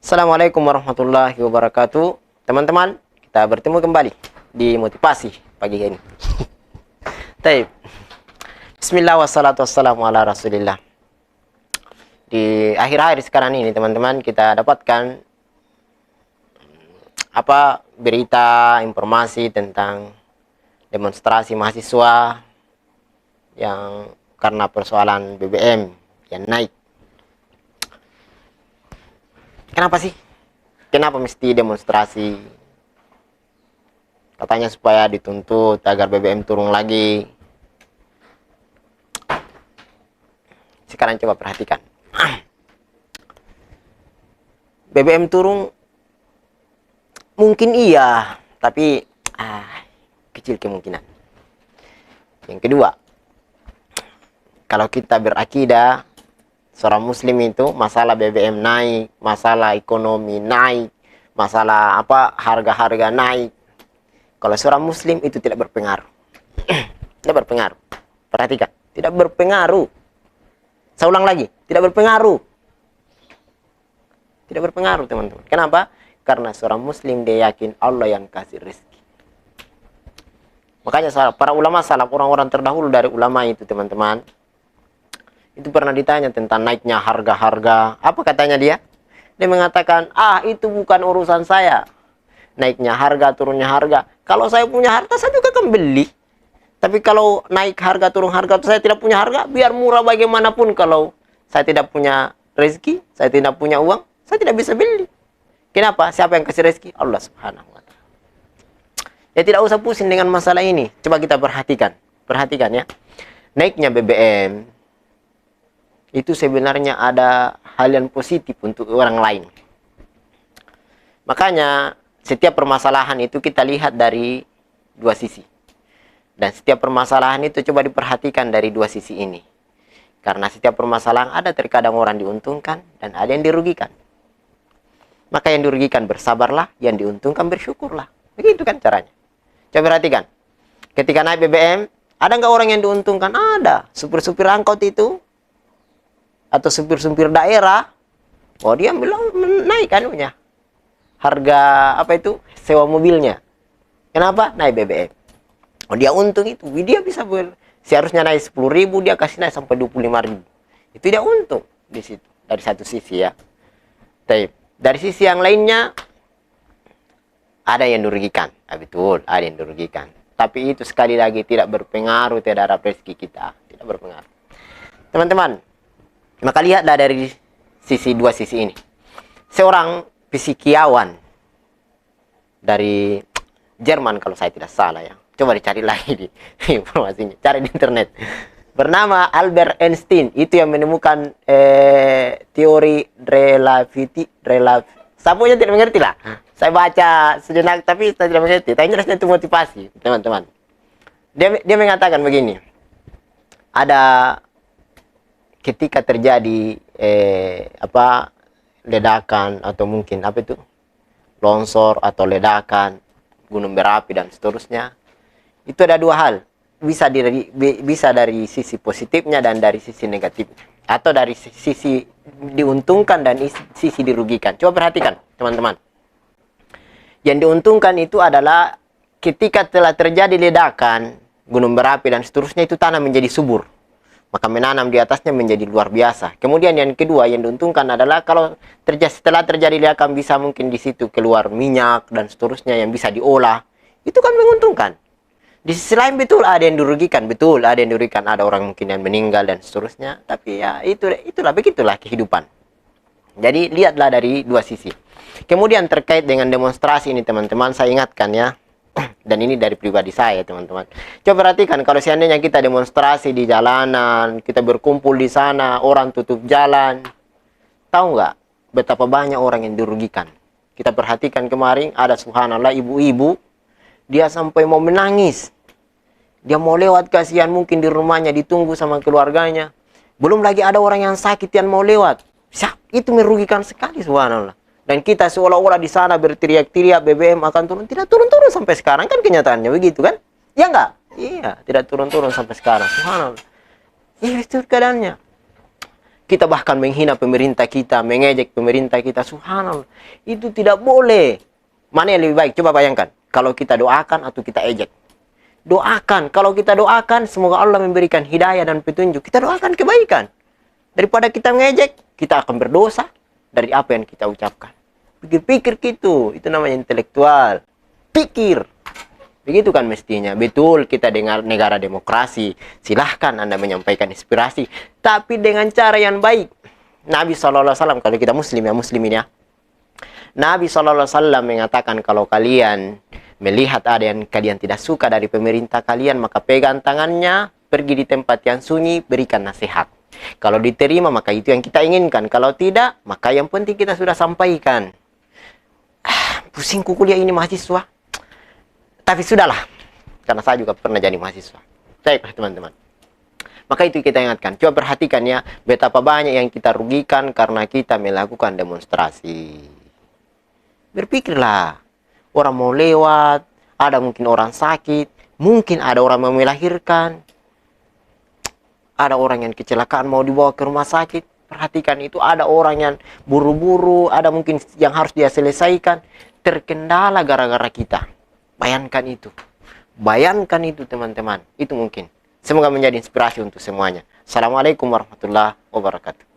Assalamualaikum warahmatullahi wabarakatuh. Teman-teman, kita bertemu kembali di motivasi pagi ini. Taib. Bismillah wassalatu wassalamu ala rasulillah. Di akhir-akhir sekarang ini teman-teman, kita dapatkan berita informasi tentang demonstrasi mahasiswa yang karena persoalan BBM yang naik. Kenapa sih? Kenapa mesti demonstrasi? Katanya supaya dituntut agar BBM turun lagi. Sekarang coba perhatikan. BBM turun mungkin iya, tapi kecil kemungkinan. Yang kedua, kalau kita berakidah seorang muslim itu masalah BBM naik, masalah ekonomi naik, masalah harga-harga naik. Kalau seorang muslim itu tidak berpengaruh. Tidak berpengaruh. Perhatikan, tidak berpengaruh. Saya ulang lagi, tidak berpengaruh. Tidak berpengaruh, teman-teman. Kenapa? Karena seorang muslim dia yakin Allah yang kasih rezeki. Makanya para ulama salaf, orang-orang terdahulu dari ulama itu, teman-teman, itu pernah ditanya tentang naiknya harga-harga. Apa katanya dia? Dia mengatakan, itu bukan urusan saya. Naiknya harga, turunnya harga. Kalau saya punya harta, saya juga akan beli. Tapi kalau naik harga, turun harga, saya tidak punya harga, biar murah bagaimanapun. Kalau saya tidak punya rezeki, saya tidak punya uang, saya tidak bisa beli. Kenapa? Siapa yang kasih rezeki? Allah subhanahu wa ta'ala. Ya tidak usah pusing dengan masalah ini. Coba kita perhatikan. Perhatikan ya. Naiknya BBM itu sebenarnya ada hal yang positif untuk orang lain. Makanya setiap permasalahan itu kita lihat dari dua sisi. Dan setiap permasalahan itu coba diperhatikan dari dua sisi ini. Karena setiap permasalahan ada terkadang orang diuntungkan dan ada yang dirugikan. Maka yang dirugikan bersabarlah, yang diuntungkan bersyukurlah. Begitu kan caranya. Coba perhatikan. Ketika naik BBM, ada nggak orang yang diuntungkan? Ada. Supir-supir angkot itu atau supir-supir daerah, dia bilang naik anunya, harga sewa mobilnya. Kenapa? Naik BBM. Dia untung itu, dia bisa seharusnya naik 10.000, dia kasih naik sampai 25.000. Itu dia untung di situ dari satu sisi ya. Tapi dari sisi yang lainnya ada yang dirugikan. Betul, ada yang dirugikan. Tapi itu sekali lagi tidak berpengaruh terhadap rezeki kita, tidak berpengaruh. Teman-teman, maka lihatlah dari dua sisi ini. Seorang fisikiawan dari Jerman kalau saya tidak salah ya. Coba dicari lagi di informasinya. Cari di internet. Bernama Albert Einstein. Itu yang menemukan teori relativity. Sapunya tidak mengerti lah. Saya baca sejenak tapi saya tidak mengerti. Tapi jelasnya itu motivasi, teman-teman. Dia mengatakan begini. Ada ketika terjadi ledakan atau mungkin longsor atau ledakan gunung berapi dan seterusnya, itu ada dua hal, bisa dari sisi positifnya dan dari sisi negatifnya, atau dari sisi diuntungkan dan sisi dirugikan. Coba perhatikan teman-teman, yang diuntungkan itu adalah ketika telah terjadi ledakan gunung berapi dan seterusnya, itu tanah menjadi subur, maka menanam di atasnya menjadi luar biasa. Kemudian yang kedua yang diuntungkan adalah kalau setelah terjadi ledakan bisa mungkin di situ keluar minyak dan seterusnya yang bisa diolah. Itu kan menguntungkan. Di sisi lain betul ada yang dirugikan, betul ada yang dirugikan, ada orang mungkin yang meninggal dan seterusnya. Tapi ya begitulah kehidupan. Jadi lihatlah dari dua sisi. Kemudian terkait dengan demonstrasi ini teman-teman, saya ingatkan ya. Dan ini dari pribadi saya teman-teman. Coba perhatikan kalau seandainya kita demonstrasi di jalanan, kita berkumpul di sana, orang tutup jalan, tahu nggak betapa banyak orang yang dirugikan? Kita perhatikan kemarin ada subhanallah ibu-ibu, dia sampai mau menangis. Dia mau lewat, kasihan mungkin di rumahnya ditunggu sama keluarganya. Belum lagi ada orang yang sakit yang mau lewat. Itu merugikan sekali subhanallah. Dan kita seolah-olah di sana berteriak-teriak BBM akan turun. Tidak turun-turun sampai sekarang kan kenyataannya begitu kan? Ya enggak? Iya, tidak turun-turun sampai sekarang. Subhanallah. Iya, itu keadaannya. Kita bahkan menghina pemerintah kita, mengejek pemerintah kita. Subhanallah. Itu tidak boleh. Mana yang lebih baik? Coba bayangkan. Kalau kita doakan atau kita ejek. Doakan. Kalau kita doakan, semoga Allah memberikan hidayah dan petunjuk. Kita doakan kebaikan. Daripada kita mengejek, kita akan berdosa dari apa yang kita ucapkan. Pikir-pikir gitu. Itu namanya intelektual. Pikir. Begitu kan mestinya. Betul, kita dengar negara demokrasi. Silahkan Anda menyampaikan inspirasi. Tapi dengan cara yang baik. Nabi SAW, kalau kita muslim ya, muslimin ya. Nabi SAW mengatakan kalau kalian melihat ada yang kalian tidak suka dari pemerintah kalian, maka pegang tangannya, pergi di tempat yang sunyi, berikan nasihat. Kalau diterima, maka itu yang kita inginkan. Kalau tidak, maka yang penting kita sudah sampaikan. Pusingku kuliah ini mahasiswa. Tapi sudahlah, karena saya juga pernah jadi mahasiswa. Baiklah teman-teman. Maka itu kita ingatkan. Coba perhatikan ya, betapa banyak yang kita rugikan karena kita melakukan demonstrasi. Berpikirlah, orang mau lewat, ada mungkin orang sakit, mungkin ada orang mau melahirkan, ada orang yang kecelakaan mau dibawa ke rumah sakit. Perhatikan itu, ada orang yang buru-buru, ada mungkin yang harus dia selesaikan, terkendala gara-gara kita. Bayangkan itu. Bayangkan itu teman-teman. Itu mungkin. Semoga menjadi inspirasi untuk semuanya. Assalamualaikum warahmatullahi wabarakatuh.